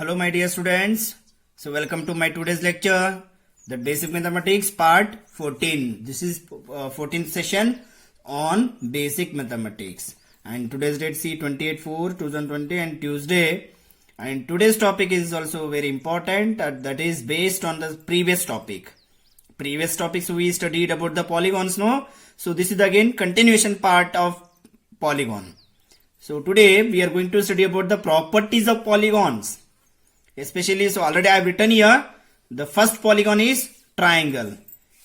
Hello my dear students. So welcome to my today's lecture, the basic mathematics part 14. This is 14th session on basic mathematics and today's date see 28/4/2020 and Tuesday, and today's topic is also very important, that is based on the previous topic. Previous topics we studied about the polygons, no? So this is again continuation part of polygon. So today we are going to study about the properties of polygons. Especially, so already I have written here, the first polygon is triangle,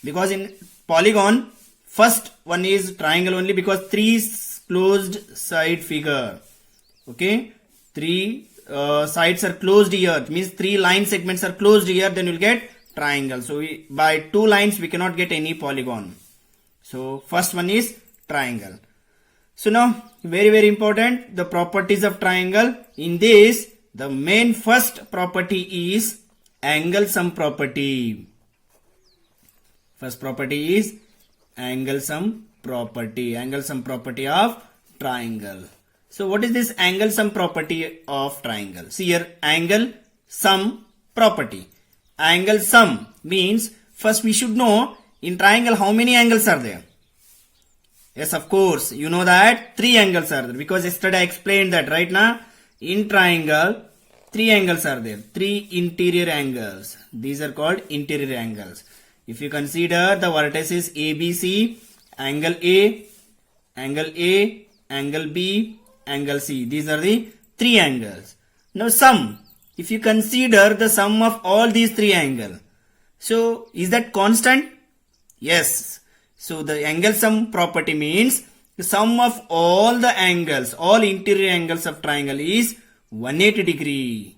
because in polygon first one is triangle only because three closed side figure. Okay, three sides are closed here, it means three line segments are closed here, then we'll get triangle. So by two lines we cannot get any polygon. So first one is triangle. So now very important, the properties of triangle. In this, the main first property is angle sum property. First property is angle sum property. Angle sum property of triangle. So what is this angle sum property of triangle? See here, angle sum property. Angle sum means first we should know in triangle how many angles are there. Yes, of course, you know that three angles are there because yesterday I explained that. Right now in triangle, three angles are there, three interior angles. These are called interior angles. If you consider the vertices ABC, angle A, angle B, angle C. These are the three angles. Now sum, if you consider the sum of all these three angles, so is that constant? Yes. So the angle sum property means the sum of all the angles, all interior angles of triangle is 180 degree.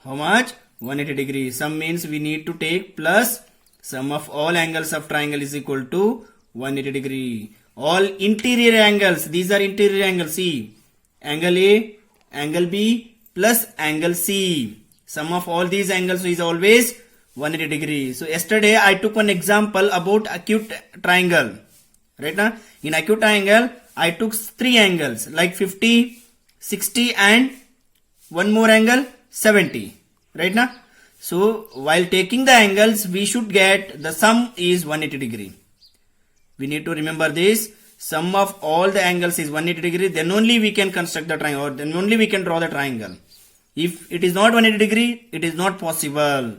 How much? 180 degree. Sum means we need to take plus sum of all angles of triangle is equal to 180 degree. All interior angles, these are interior angles. See, angle A, angle B plus angle C. Sum of all these angles is always 180 degree. So yesterday I took one example about acute triangle. Right now in acute triangle I took three angles like 50, 60 and one more angle 70. Right now. So while taking the angles we should get the sum is 180 degree. We need to remember this. Sum of all the angles is 180 degree. Then only we can construct the triangle, or then only we can draw the triangle. If it is not 180 degree, it is not possible.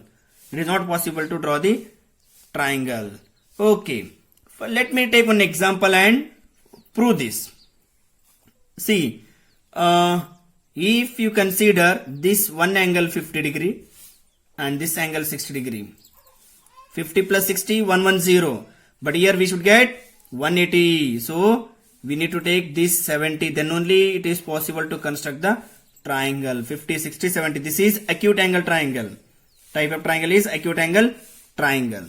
It is not possible to draw the triangle. Okay. Let me take one example and prove this. See, if you consider this one angle 50 degree and this angle 60 degree. 50 plus 60, 110. But here we should get 180. So we need to take this 70. Then only it is possible to construct the triangle. 50, 60, 70. This is acute angle triangle. Type of triangle is acute angle triangle.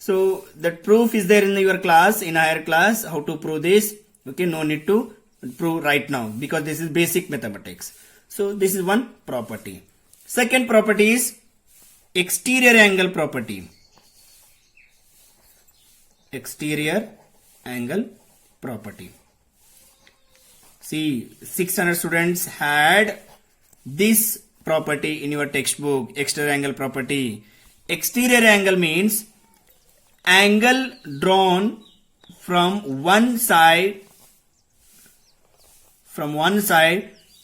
So that proof is there in your class, in higher class, how to prove this. Okay, no need to prove right now because this is basic mathematics. So this is one property. Second property is exterior angle property. Exterior angle property. See, 600 students had this property in your textbook, exterior angle property. Exterior angle means angle drawn from one side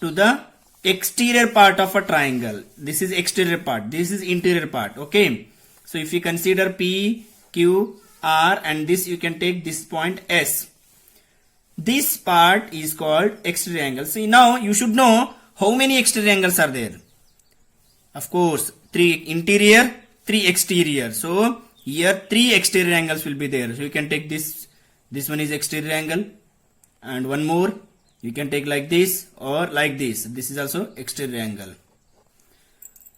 to the exterior part of a triangle. This is exterior part, this is interior part. Okay, so if you consider P, Q, R and this, you can take this point S. This part is called exterior angle. See, now you should know how many exterior angles are there. Of course, three interior, three exterior. So here three exterior angles will be there. So you can take this one is exterior angle, and one more you can take like this or like this. This is also exterior angle.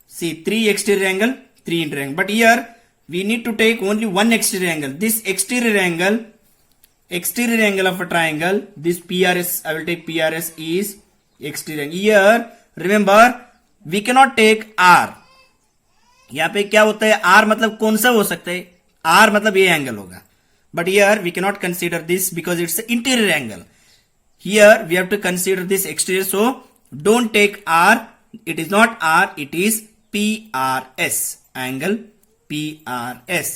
See, three exterior angle, three interior angle. But here we need to take only one exterior angle. This exterior angle of a triangle, this PRS, I will take PRS is exterior angle. Here remember we cannot take R. यहाँ पे क्या होता है, R मतलब कौन सा हो सकता है, R मतलब ये एंगल होगा. But here we cannot consider this because it's the interior angle. Here we have to consider this exterior. So don't take R. It is not R. It is PRS, angle PRS.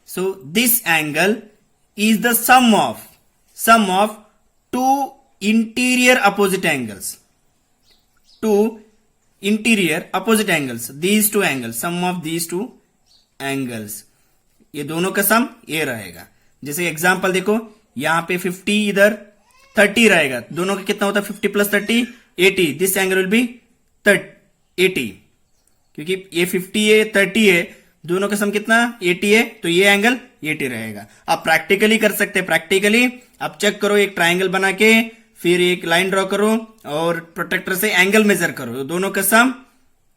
So this angle is the sum of two interior opposite angles. Two interior opposite angles. These two angles, sum of these two angles. ये दोनों का सम ये रहेगा. जैसे example देखो, यहां पे 50 इधर 30 रहेगा. दोनों का कितना होता है? 50 plus 30 80. This angle will be 80, क्योंकि ये 50 है 30 है, दोनों का सम कितना 80 है, तो ये एंगल 80 रहेगा. आप प्रैक्टिकली कर सकते हैं. प्रैक्टिकली आप चेक करो, एक ट्राइंगल बना के फिर एक लाइन ड्रॉ करो और प्रोटेक्टर से एंगल मेजर करो. तो दोनों का सम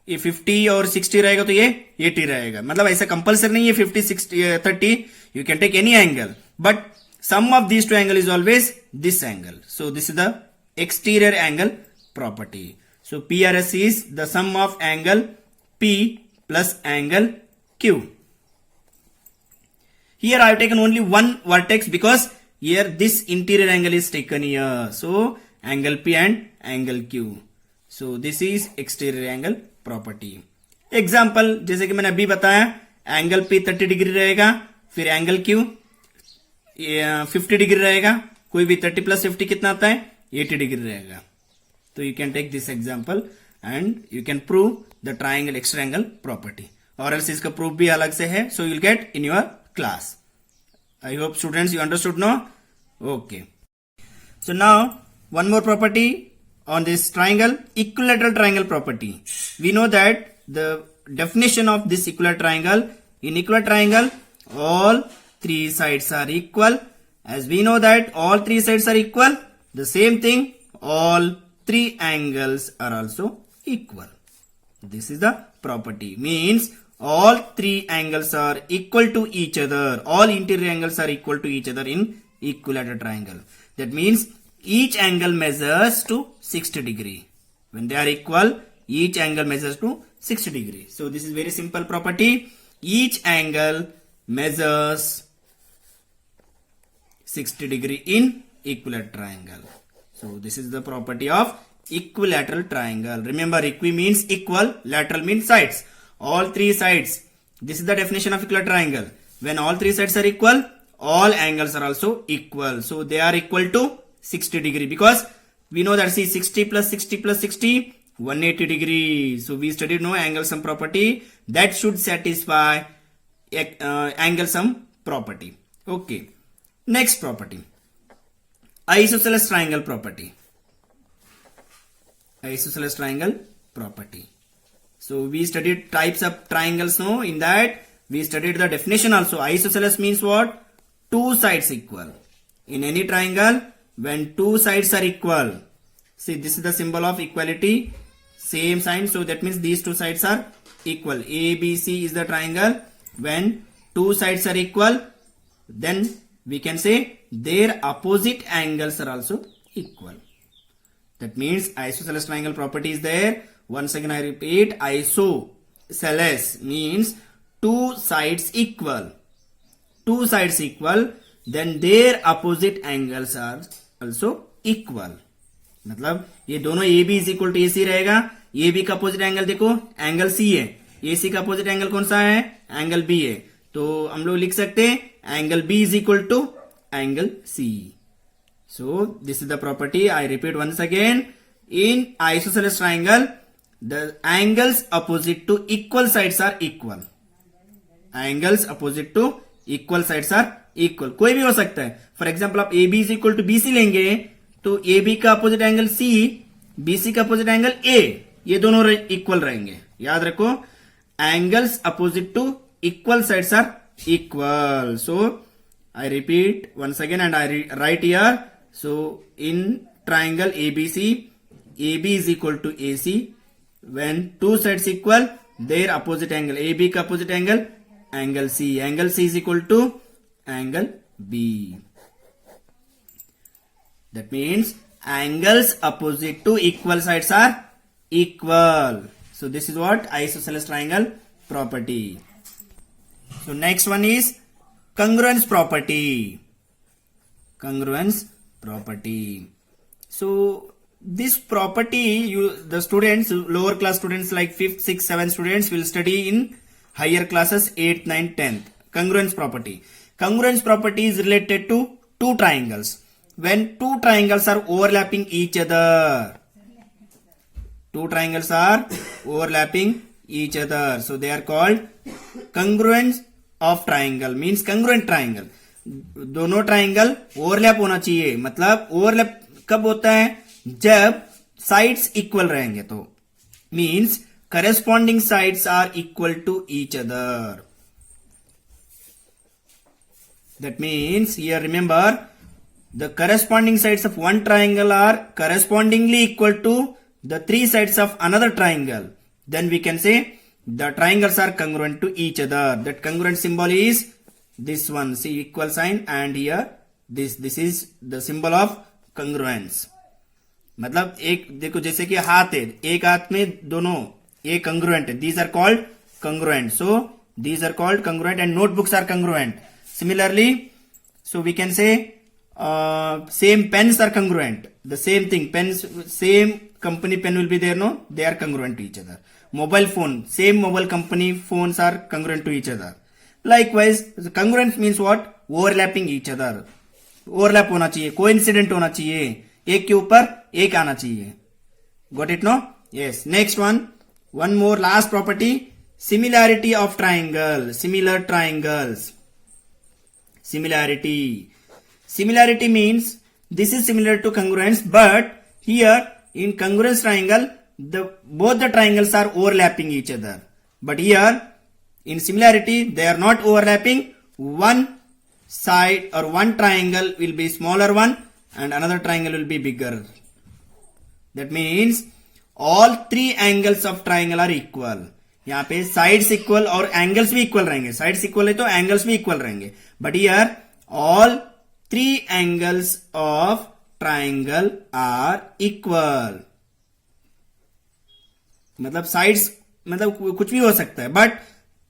ये 50 और 60 रहेगा, तो ये 80 रहेगा. मतलब ऐसा कंपल्सरी नहीं है 50 60 30. You can take any angle, but sum of this two angle is always this angle. So this is the exterior angle property. So PRS is the sum of angle P plus angle Q. Here I have taken only one vertex because here this interior angle is taken here. So angle P and angle Q. So this is exterior angle property. Example जैसे कि मैंने अभी बताया, angle P 30 degree रहेगा, फिर angle Q 50 degree रहेगा. कोई भी 30 प्लस 50 कितना आता है? 80 डिग्री रहेगा. So you can take this example and you can prove the triangle extra angle property, or else इसका proof भी अलग से है. So you'll get in your class. I hope students you understood now. Okay. So now one more property on this triangle, equilateral triangle property. We know that the definition of this equilateral triangle, in equilateral triangle all three sides are equal. As we know that all three sides are equal, the same thing, all three angles are also equal. This is the property. Means all three angles are equal to each other. All interior angles are equal to each other in equilateral triangle. That means each angle measures to 60 degree. When they are equal, each angle measures to 60 degree. So this is very simple property. Each angle measures 60 degree in equilateral triangle. So this is the property of equilateral triangle. Remember, equi means equal, lateral means sides. All three sides. This is the definition of equilateral triangle. When all three sides are equal, all angles are also equal. So they are equal to 60 degree, because we know that see 60 plus 60 plus 60 180 degree. So we studied no angle sum property that should satisfy angle sum property. Okay. Next property, isosceles triangle property. Isosceles triangle property. So we studied types of triangles. No, in that we studied the definition also. Isosceles means what? Two sides equal. In any triangle, when two sides are equal, see this is the symbol of equality, same sign. So that means these two sides are equal. ABC is the triangle. When two sides are equal, then we can say their opposite angles are also equal. That means isosceles triangle property is there. Once again I repeat, isosceles means two sides equal. Two sides equal, then their opposite angles are also equal. मतलब ये दोनों AB is equal to AC रहेगा. AB का opposite angle देखो, angle C है. AC का opposite angle कौन सा है? एंगल B है. तो हम लोग लिख सकते हैं angle B is equal to angle C. So this is the property. I repeat once again. In isosceles triangle, the angles opposite to equal sides are equal. Angles opposite to equal sides are equal. कोई भी हो सकता है. For example, आप AB is equal to BC लेंगे, तो AB का opposite angle C, BC का अपोजिट एंगल A, ये दोनों इक्वल रहेंगे. याद रखो, angles opposite to equal sides are equal. So I repeat once again and I write here. So in triangle ABC, AB is equal to AC. When two sides equal, their opposite angle, AB का opposite angle, angle C. Angle C is equal to angle B. That means angles opposite to equal sides are equal. So this is what isosceles triangle property. So next one is congruence property. Congruence property. So this property, the students, lower class students like 5th, 6th, 7th students will study in higher classes 8th, 9th, 10th. Congruence property. Congruence property is related to two triangles. When two triangles are overlapping each other, two triangles are overlapping each other, so they are called congruence of triangle, means congruent triangle. दोनों triangle overlap होना चाहिए. मतलब overlap कब होता है? जब sides equal रहेंगे. तो means corresponding sides are equal to each other. That means here remember, the corresponding sides of one triangle are correspondingly equal to the three sides of another triangle. Then we can say the triangles are congruent to each other. That congruent symbol is this one, see equal sign, and here this is the symbol of congruence. मतलब एक देखो, जैसे कि हाथ है, एक हाथ में दोनों ये congruent है. These are called congruent. So these are called congruent, and notebooks are congruent. Similarly, so we can say same pens are congruent. The same thing, pens, same company pen will be there, no? They are congruent to each other. Mobile phone, same mobile company phones are congruent to each other. Likewise, congruence means what? Overlapping each other. Overlap होना चाहिए, coincident होना चाहिए, एक के ऊपर एक आना चाहिए. Got it, no? Yes. Next one more last property, similarity of triangle, similar triangles. Similarity means this is similar to congruence, but here in congruence triangle, both the triangles are overlapping each other. But here in similarity, they are not overlapping. One side or one triangle will be smaller one and another triangle will be bigger. That means all three angles of triangle are equal. यहाँ पे sides equal और angles भी equal रहेंगे. Sides equal है तो angles भी equal रहेंगे. But here all three angles of triangle are equal. मतलब sides, मतलब कुछ भी हो सकता है, but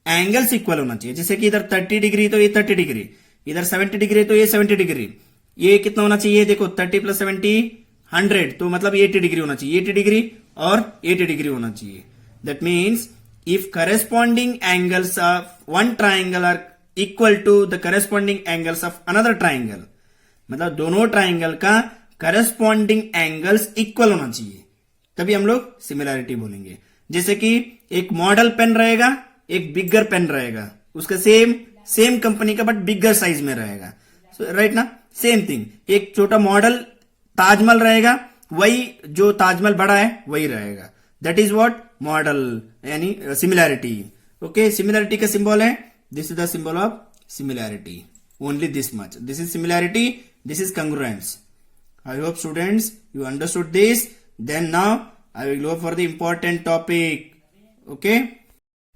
angles equal होना चाहिए. जैसे कि इधर 30 डिग्री तो ये 30 डिग्री, इधर 70 डिग्री तो ये 70 डिग्री. ये कितना होना चाहिए? देखो 30 प्लस 70 100, तो मतलब 80 डिग्री होना चाहिए. 80 डिग्री और 80 डिग्री होना चाहिए. That means if corresponding angles of one triangle are equal to the corresponding angles of another triangle, मतलब दोनों ट्राइंगल का corresponding angles equal होना चाहिए, तभी हम लोग सिमिलैरिटी बोलेंगे. जैसे कि एक मॉडल पेन रहेगा, एक बिगर पेन रहेगा, उसका सेम कंपनी का बट बिगर साइज में रहेगा. राइट ना? Same thing. एक छोटा मॉडल ताजमहल रहेगा, वही जो ताजमहल बड़ा है वही रहेगा. दैट इज व्हाट मॉडल, यानी सिमिलैरिटी. ओके, सिमिलैरिटी का सिंबल है, this is the symbol of similarity. Only this much. This is similarity, this is congruence. I hope students you understood this. Then now I will go for the important topic. Okay.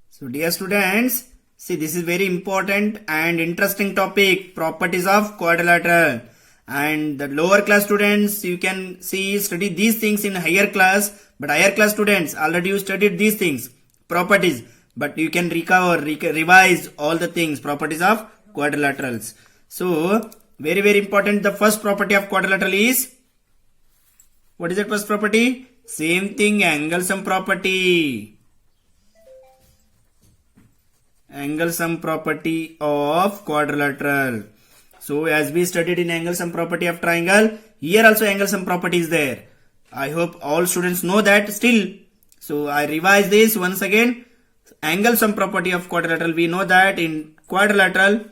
So dear students, see, this is very important and interesting topic, properties of quadrilateral. And the lower class students, you can see study these things in higher class, but higher class students already you studied these things, properties, but you can revise all the things, properties of quadrilaterals. So very important, the first property of quadrilateral is, what is that first property? Same thing, angle sum property. Angle sum property of quadrilateral. So as we studied in angle sum property of triangle, here also angle sum property is there. I hope all students know that still. So I revise this once again. Angle sum property of quadrilateral, we know that in quadrilateral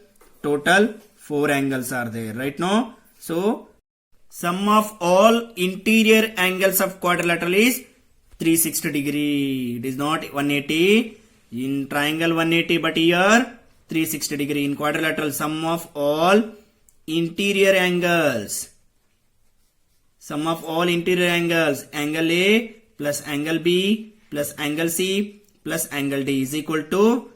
total 4 angles are there, right now. So sum of all interior angles of quadrilateral is 360 degree. It is not 180. In triangle 180, but here 360 degree. In quadrilateral, sum of all interior angles. Sum of all interior angles. Angle A plus angle B plus angle C plus angle D is equal to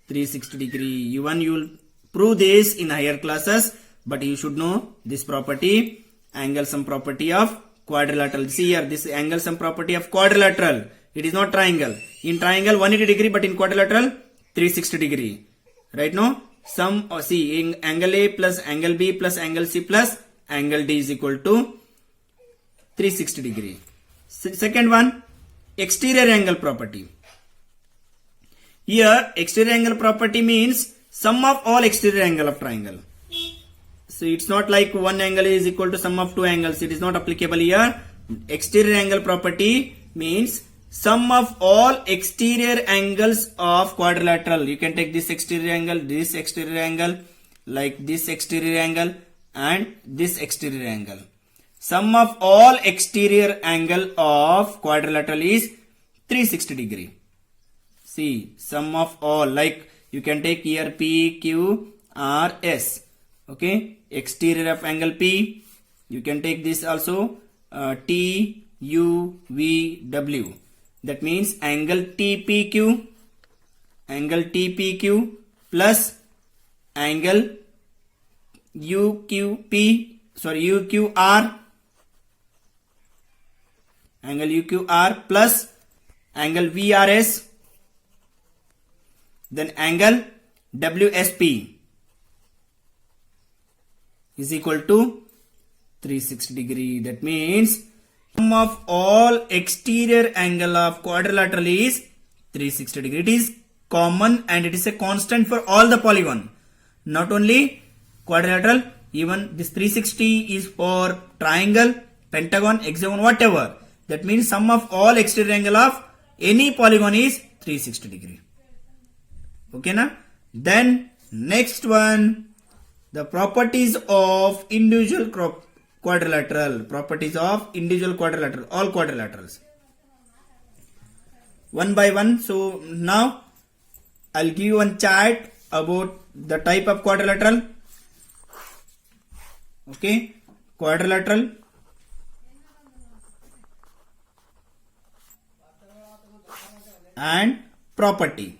360 degree. Even you will prove this in higher classes, but you should know this property, angle sum property of quadrilateral. See here, this angle sum property of quadrilateral. It is not triangle. In triangle 180 degree, but in quadrilateral 360 degree. Right now, sum or see, in angle A plus angle B plus angle C plus angle D is equal to 360 degree. Second one, exterior angle property. Here, exterior angle property means sum of all exterior angle of triangle. So it's not like one angle is equal to sum of two angles. It is not applicable here. Exterior angle property means sum of all exterior angles of quadrilateral. You can take this exterior angle, like this exterior angle and this exterior angle. Sum of all exterior angle of quadrilateral is 360 degree. See, sum of all, like you can take here P, Q, R, S. Okay, exterior of angle P. You can take this also T, U, V, W. That means angle TPQ plus angle UQR plus angle VRS, then angle WSP is equal to 360 degree. That means sum of all exterior angle of quadrilateral is 360 degree. It is common and it is a constant for all the polygon. Not only quadrilateral, even this 360 is for triangle, pentagon, hexagon, whatever. That means sum of all exterior angle of any polygon is 360 degree. Okay na? Then next one, the properties of individual quadrilateral. Properties of individual quadrilateral, all quadrilaterals. One by one. So now I'll give you one chart about the type of quadrilateral. Okay, quadrilateral. And property.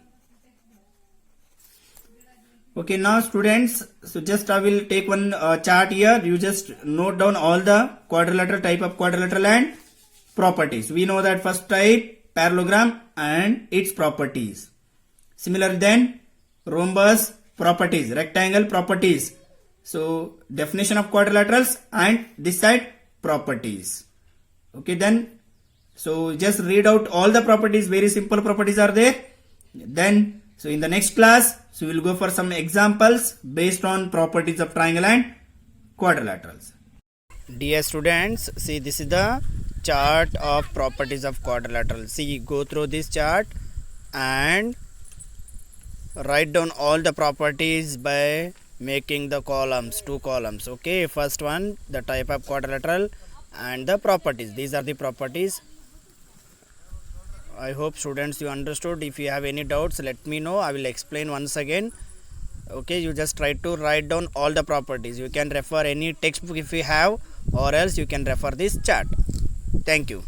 Okay, now students, so just I will take one chart here. You just note down all the quadrilateral, type of quadrilateral and properties. We know that first type, parallelogram and its properties. Similar then, rhombus properties, rectangle properties. So definition of quadrilaterals and this side properties. Okay, then so just read out all the properties. Very simple properties are there. Then so in the next class, so we will go for some examples based on properties of triangle and quadrilaterals. Dear students, see, this is the chart of properties of quadrilateral. See, go through this chart and write down all the properties by making the columns, two columns. Okay, first one, the type of quadrilateral and the properties. These are the properties. I hope students you understood. If you have any doubts, let me know. I will explain once again. Okay, you just try to write down all the properties. You can refer any textbook if you have, or else you can refer this chart. Thank you.